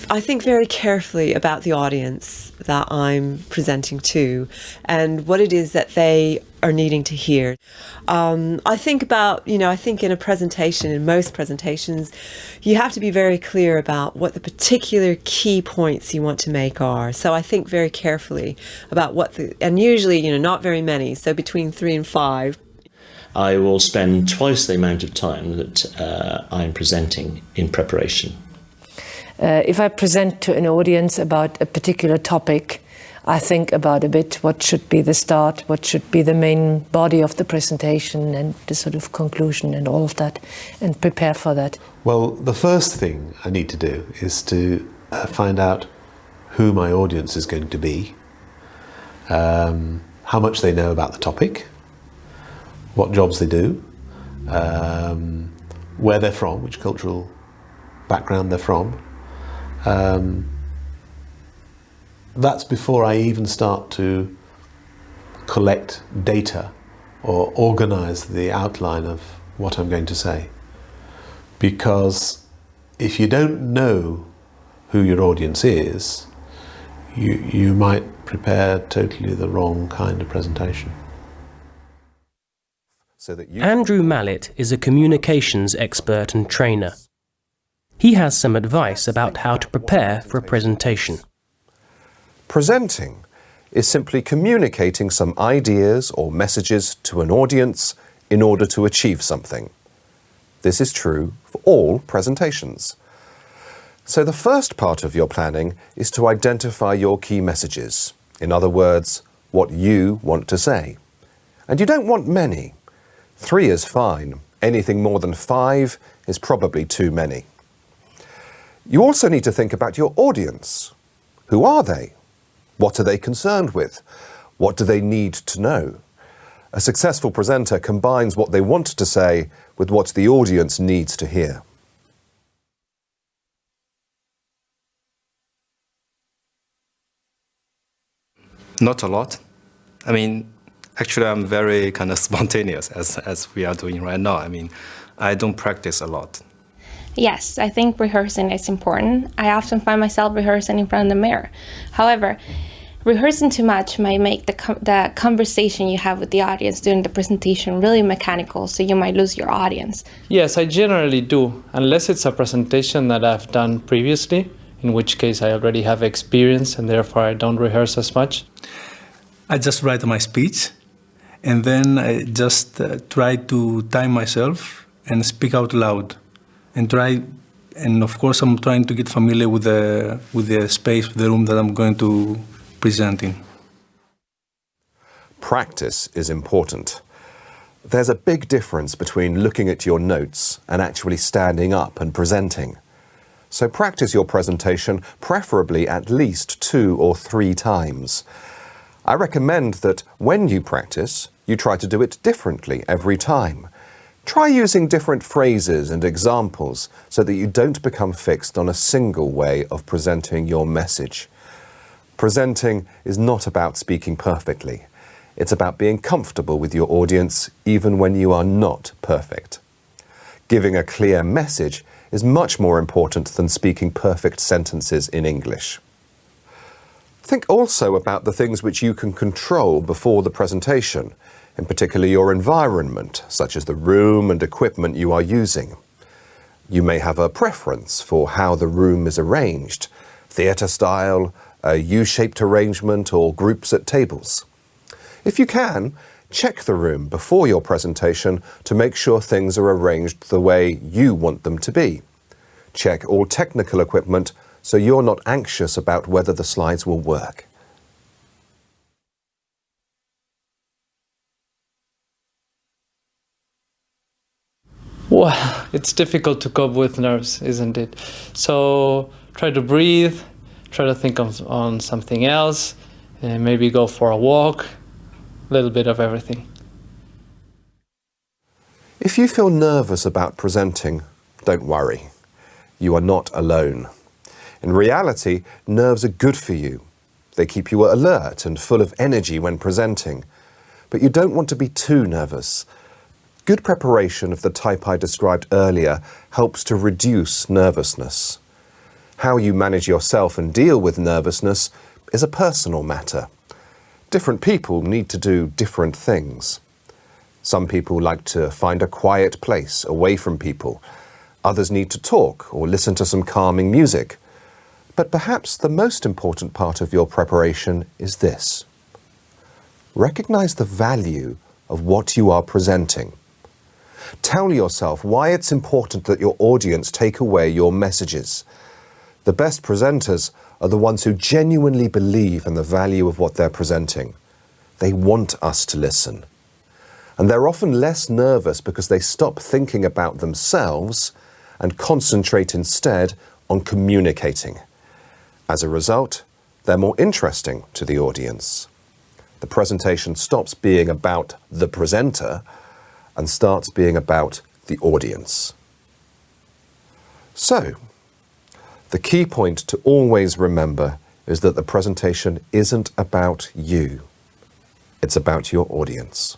I think very carefully about the audience that I'm presenting to and what it is that they are needing to hear. I think about, I think in a presentation, in most presentations, you have to be very clear about what the particular key points you want to make are. So I think very carefully about and usually, not very many, so between 3 and 5. I will spend twice the amount of time that I'm presenting in preparation. If I present to an audience about a particular topic, I think about a bit what should be the start, what should be the main body of the presentation and the sort of conclusion and all of that, and prepare for that. Well, the first thing I need to do is to find out who my audience is going to be, how much they know about the topic, what jobs they do, where they're from, which cultural background they're from. That's before I even start to collect data or organize the outline of what I'm going to say. Because if you don't know who your audience is, you might prepare totally the wrong kind of presentation. Andrew Mallett is a communications expert and trainer. He has some advice about how to prepare for a presentation. Presenting is simply communicating some ideas or messages to an audience in order to achieve something. This is true for all presentations. So the first part of your planning is to identify your key messages. In other words, what you want to say. And you don't want many. 3 is fine. Anything more than 5 is probably too many. You also need to think about your audience. Who are they? What are they concerned with? What do they need to know? A successful presenter combines what they want to say with what the audience needs to hear. Not a lot. I mean, actually, I'm very kind of spontaneous as we are doing right now. I mean, I don't practice a lot. Yes, I think rehearsing is important. I often find myself rehearsing in front of the mirror. However, rehearsing too much might make the conversation you have with the audience during the presentation really mechanical, so you might lose your audience. Yes, I generally do, unless it's a presentation that I've done previously, in which case I already have experience and therefore I don't rehearse as much. I just write my speech and then I just try to time myself and speak out loud. And of course I'm trying to get familiar with the space, the room that I'm going to present in. Practice is important. There's a big difference between looking at your notes and actually standing up and presenting. So practice your presentation, preferably at least 2 or 3 times. I recommend that when you practice, you try to do it differently every time. Try using different phrases and examples so that you don't become fixed on a single way of presenting your message. Presenting is not about speaking perfectly. It's about being comfortable with your audience even when you are not perfect. Giving a clear message is much more important than speaking perfect sentences in English. Think also about the things which you can control before the presentation, in particular your environment, such as the room and equipment you are using. You may have a preference for how the room is arranged, theatre style, a U-shaped arrangement, or groups at tables. If you can, check the room before your presentation to make sure things are arranged the way you want them to be. Check all technical equipment so you're not anxious about whether the slides will work. Well, it's difficult to cope with nerves, isn't it? So try to breathe, try to think on something else, and maybe go for a walk, a little bit of everything. If you feel nervous about presenting, don't worry. You are not alone. In reality, nerves are good for you. They keep you alert and full of energy when presenting. But you don't want to be too nervous. Good preparation of the type I described earlier helps to reduce nervousness. How you manage yourself and deal with nervousness is a personal matter. Different people need to do different things. Some people like to find a quiet place away from people. Others need to talk or listen to some calming music. But perhaps the most important part of your preparation is this. Recognize the value of what you are presenting. Tell yourself why it's important that your audience take away your messages. The best presenters are the ones who genuinely believe in the value of what they're presenting. They want us to listen. And they're often less nervous because they stop thinking about themselves and concentrate instead on communicating. As a result, they're more interesting to the audience. The presentation stops being about the presenter and starts being about the audience. So, the key point to always remember is that the presentation isn't about you. It's about your audience.